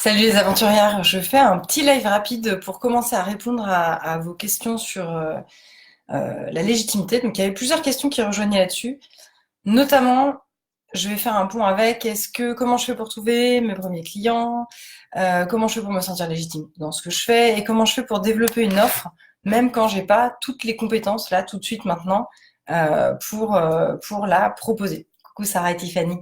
Salut les aventurières, je fais un petit live rapide pour commencer à répondre à vos questions sur la légitimité. Donc il y avait plusieurs questions qui rejoignaient là-dessus. Notamment, je vais faire un pont avec comment je fais pour trouver mes premiers clients, comment je fais pour me sentir légitime dans ce que je fais et comment je fais pour développer une offre, même quand j'ai pas toutes les compétences là tout de suite maintenant pour la proposer. Coucou Sarah et Tiffany.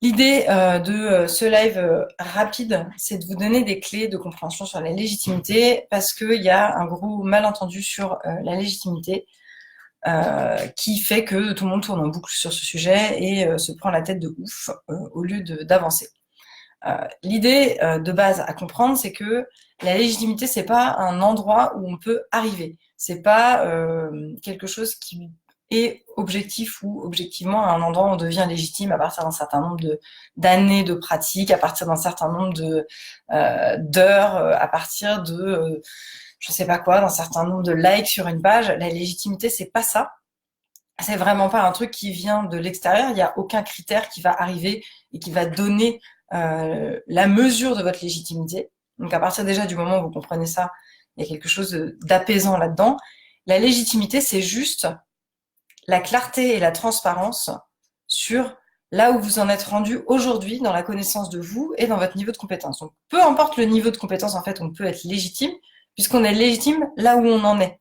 L'idée de ce live rapide, c'est de vous donner des clés de compréhension sur la légitimité parce qu'il y a un gros malentendu sur la légitimité qui fait que tout le monde tourne en boucle sur ce sujet et se prend la tête de ouf au lieu d'avancer. L'idée de base à comprendre, c'est que la légitimité, c'est pas un endroit où on peut arriver. C'est pas quelque chose qui est objectif ou objectivement un endroit où on devient légitime à partir d'un certain nombre d'années de pratique, à partir d'un certain nombre d'heures, à partir de je sais pas quoi, d'un certain nombre de likes sur une page. La légitimité, c'est pas ça. C'est vraiment pas un truc qui vient de l'extérieur. Il n'y a aucun critère qui va arriver et qui va donner la mesure de votre légitimité. Donc à partir déjà du moment où vous comprenez ça, il y a quelque chose d'apaisant là-dedans. La légitimité, c'est juste la clarté et la transparence sur là où vous en êtes rendu aujourd'hui dans la connaissance de vous et dans votre niveau de compétence. Donc peu importe le niveau de compétence, en fait, on peut être légitime puisqu'on est légitime là où on en est.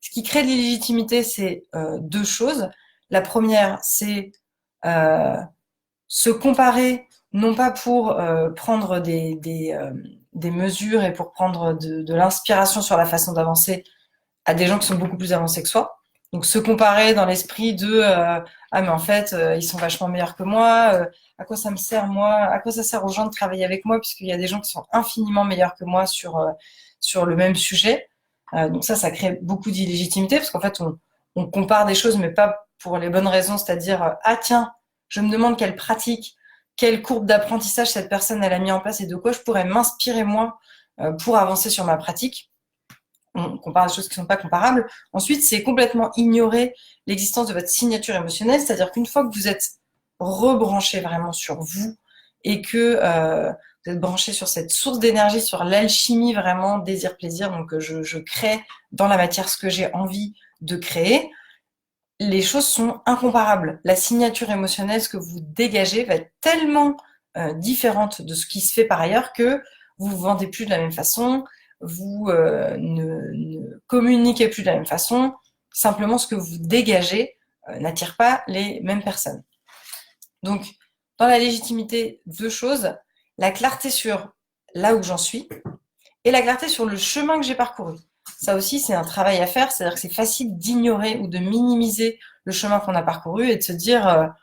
Ce qui crée de l'illégitimité, c'est deux choses. La première, c'est euh, se comparer, non pas pour prendre des mesures et pour prendre de l'inspiration sur la façon d'avancer à des gens qui sont beaucoup plus avancés que soi. Donc se comparer dans l'esprit de ah mais en fait ils sont vachement meilleurs que moi, à quoi ça me sert moi, à quoi ça sert aux gens de travailler avec moi puisqu'il y a des gens qui sont infiniment meilleurs que moi sur le même sujet. Donc ça crée beaucoup d'illégitimité parce qu'en fait on compare des choses mais pas pour les bonnes raisons, c'est-à-dire ah tiens je me demande quelle pratique, quelle courbe d'apprentissage cette personne elle a mis en place et de quoi je pourrais m'inspirer moi pour avancer sur ma pratique. On compare des choses qui ne sont pas comparables. Ensuite, c'est complètement ignorer l'existence de votre signature émotionnelle, c'est-à-dire qu'une fois que vous êtes rebranché vraiment sur vous et que vous êtes branché sur cette source d'énergie, sur l'alchimie vraiment désir-plaisir, donc je crée dans la matière ce que j'ai envie de créer, les choses sont incomparables. La signature émotionnelle, ce que vous dégagez, va être tellement différente de ce qui se fait par ailleurs que vous vous vendez plus de la même façon, vous ne communiquez plus de la même façon. Simplement, ce que vous dégagez n'attire pas les mêmes personnes. Donc, dans la légitimité, deux choses. La clarté sur là où j'en suis et la clarté sur le chemin que j'ai parcouru. Ça aussi, c'est un travail à faire, c'est-à-dire que c'est facile d'ignorer ou de minimiser le chemin qu'on a parcouru et de se dire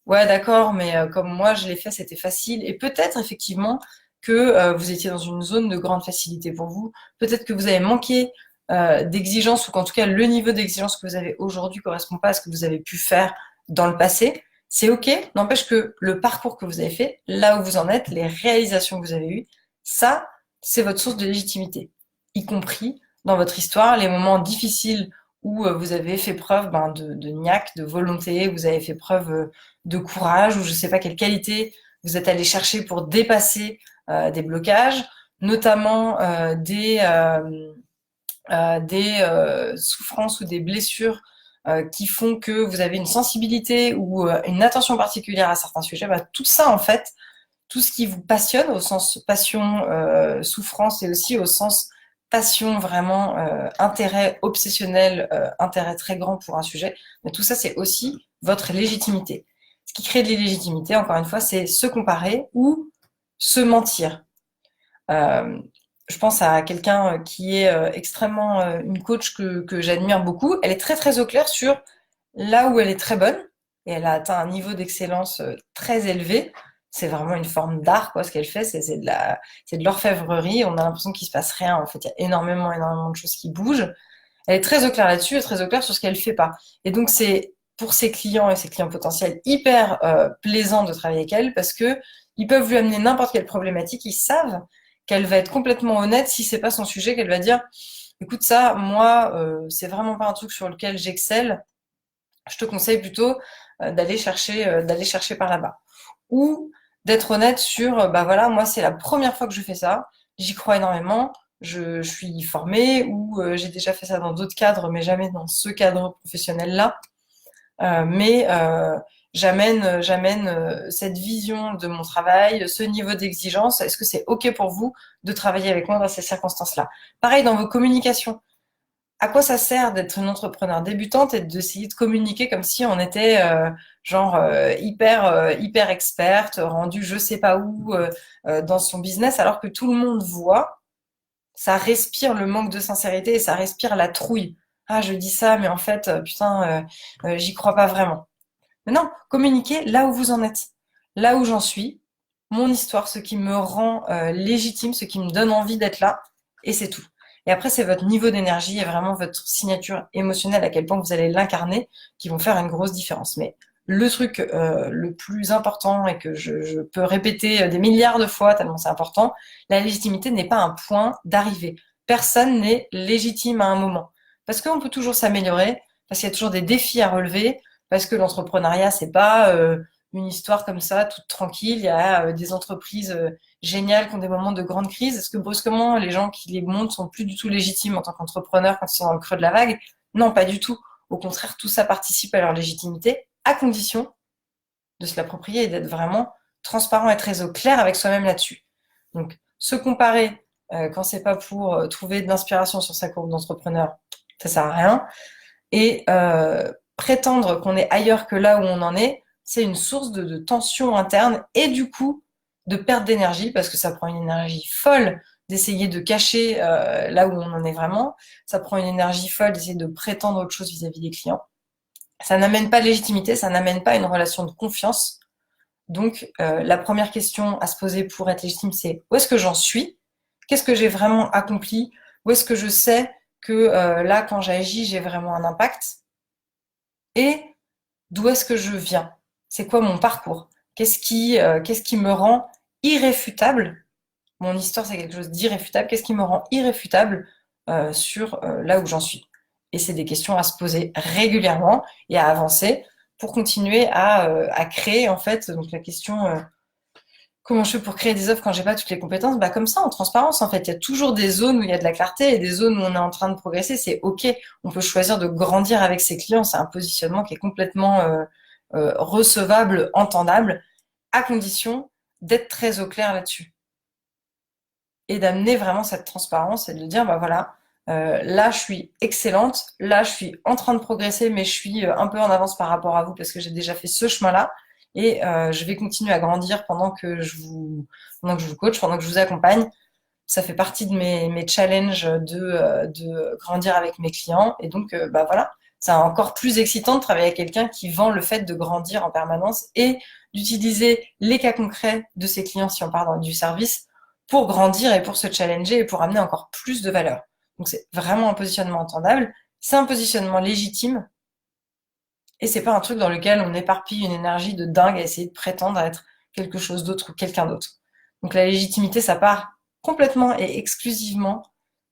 ouais d'accord, mais comme moi je l'ai fait, c'était facile. Et peut-être effectivement que vous étiez dans une zone de grande facilité pour vous. Peut-être que vous avez manqué d'exigence ou qu'en tout cas le niveau d'exigence que vous avez aujourd'hui correspond pas à ce que vous avez pu faire dans le passé. C'est ok, n'empêche que le parcours que vous avez fait, là où vous en êtes, les réalisations que vous avez eues, ça, c'est votre source de légitimité, y compris dans votre histoire, les moments difficiles où vous avez fait preuve de niaque, de volonté, vous avez fait preuve de courage, ou je ne sais pas quelle qualité vous êtes allé chercher pour dépasser des blocages, notamment des souffrances ou des blessures qui font que vous avez une sensibilité ou une attention particulière à certains sujets. Bah, tout ça, en fait, tout ce qui vous passionne au sens passion, souffrance et aussi au sens passion vraiment intérêt obsessionnel, intérêt très grand pour un sujet, mais tout ça c'est aussi votre légitimité. Ce qui crée de l'illégitimité, encore une fois, c'est se comparer ou se mentir. Euh, je pense à quelqu'un qui est extrêmement une coach que j'admire beaucoup. Elle est très très au clair sur là où elle est très bonne et elle a atteint un niveau d'excellence très élevé. C'est vraiment une forme d'art, quoi. Ce qu'elle fait, c'est de l'orfèvrerie. On a l'impression qu'il se passe rien. En fait, il y a énormément de choses qui bougent. Elle est très au clair là-dessus et très au clair sur ce qu'elle fait pas. Et donc, c'est pour ses clients et ses clients potentiels hyper plaisant de travailler avec elle parce que ils peuvent lui amener n'importe quelle problématique. Ils savent qu'elle va être complètement honnête si c'est pas son sujet, qu'elle va dire, écoute ça, moi, c'est vraiment pas un truc sur lequel j'excelle. Je te conseille plutôt d'aller chercher par là-bas. Ou d'être honnête sur, bah voilà, moi c'est la première fois que je fais ça, j'y crois énormément, je suis formée ou j'ai déjà fait ça dans d'autres cadres, mais jamais dans ce cadre professionnel-là. Mais j'amène cette vision de mon travail, ce niveau d'exigence. Est-ce que c'est OK pour vous de travailler avec moi dans ces circonstances-là? Pareil dans vos communications. À quoi ça sert d'être une entrepreneur débutante et d'essayer de communiquer comme si on était hyper experte, rendue je sais pas où dans son business, alors que tout le monde voit, ça respire le manque de sincérité et ça respire la trouille. Ah, je dis ça, mais en fait, putain, j'y crois pas vraiment. Mais non, communiquez là où vous en êtes, là où j'en suis, mon histoire, ce qui me rend légitime, ce qui me donne envie d'être là, et c'est tout. Et après, c'est votre niveau d'énergie et vraiment votre signature émotionnelle, à quel point vous allez l'incarner, qui vont faire une grosse différence. Mais le truc le plus important et que je peux répéter des milliards de fois tellement c'est important, la légitimité n'est pas un point d'arrivée. Personne n'est légitime à un moment. Parce qu'on peut toujours s'améliorer, parce qu'il y a toujours des défis à relever, parce que l'entrepreneuriat, c'est pas une histoire comme ça, toute tranquille. Il y a des entreprises géniales qui ont des moments de grande crise. Est-ce que brusquement, les gens qui les montent sont plus du tout légitimes en tant qu'entrepreneurs quand ils sont dans le creux de la vague? Non, pas du tout. Au contraire, tout ça participe à leur légitimité, à condition de se l'approprier et d'être vraiment transparent et très au clair avec soi-même là-dessus. Donc, se comparer quand c'est pas pour trouver de l'inspiration sur sa courbe d'entrepreneur, ça sert à rien. Et prétendre qu'on est ailleurs que là où on en est, c'est une source de tension interne et du coup de perte d'énergie parce que ça prend une énergie folle d'essayer de cacher là où on en est vraiment. Ça prend une énergie folle d'essayer de prétendre autre chose vis-à-vis des clients. Ça n'amène pas de légitimité, ça n'amène pas une relation de confiance. Donc la première question à se poser pour être légitime, c'est où est-ce que j'en suis? Qu'est-ce que j'ai vraiment accompli? Où est-ce que je sais que là, quand j'agis, j'ai vraiment un impact? Et d'où est-ce que je viens? C'est quoi mon parcours? Qu'est-ce qui me rend irréfutable? Mon histoire, c'est quelque chose d'irréfutable. Qu'est-ce qui me rend irréfutable sur là où j'en suis? Et c'est des questions à se poser régulièrement et à avancer pour continuer à créer, en fait. Donc la question, comment je fais pour créer des offres quand j'ai pas toutes les compétences? Bah comme ça, en transparence, en fait. Il y a toujours des zones où il y a de la clarté et des zones où on est en train de progresser. C'est OK. On peut choisir de grandir avec ses clients. C'est un positionnement qui est complètement recevable, entendable, à condition d'être très au clair là-dessus. Et d'amener vraiment cette transparence et de dire, bah voilà, là je suis excellente, là je suis en train de progresser, mais je suis un peu en avance par rapport à vous parce que j'ai déjà fait ce chemin-là. Et je vais continuer à grandir pendant que je vous coach, pendant que je vous accompagne. Ça fait partie de mes challenges de grandir avec mes clients. Et donc, bah voilà, c'est encore plus excitant de travailler avec quelqu'un qui vend le fait de grandir en permanence et d'utiliser les cas concrets de ses clients, si on parle du service, pour grandir et pour se challenger et pour amener encore plus de valeur. Donc, c'est vraiment un positionnement entendable. C'est un positionnement légitime et c'est pas un truc dans lequel on éparpille une énergie de dingue à essayer de prétendre être quelque chose d'autre ou quelqu'un d'autre. Donc la légitimité, ça part complètement et exclusivement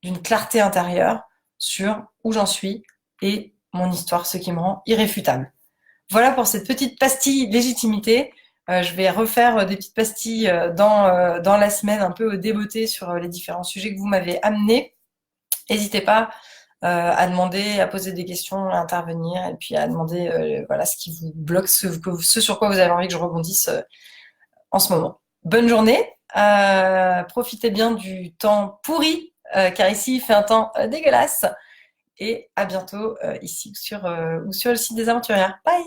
d'une clarté intérieure sur où j'en suis et mon histoire, ce qui me rend irréfutable. Voilà pour cette petite pastille légitimité. Je vais refaire des petites pastilles dans la semaine, un peu déboutées sur les différents sujets que vous m'avez amenés. N'hésitez pas à demander, à poser des questions, à intervenir et puis à demander voilà ce qui vous bloque, ce sur quoi vous avez envie que je rebondisse en ce moment. Bonne journée, profitez bien du temps pourri car ici il fait un temps dégueulasse et à bientôt ici ou sur le site des aventurières. Bye!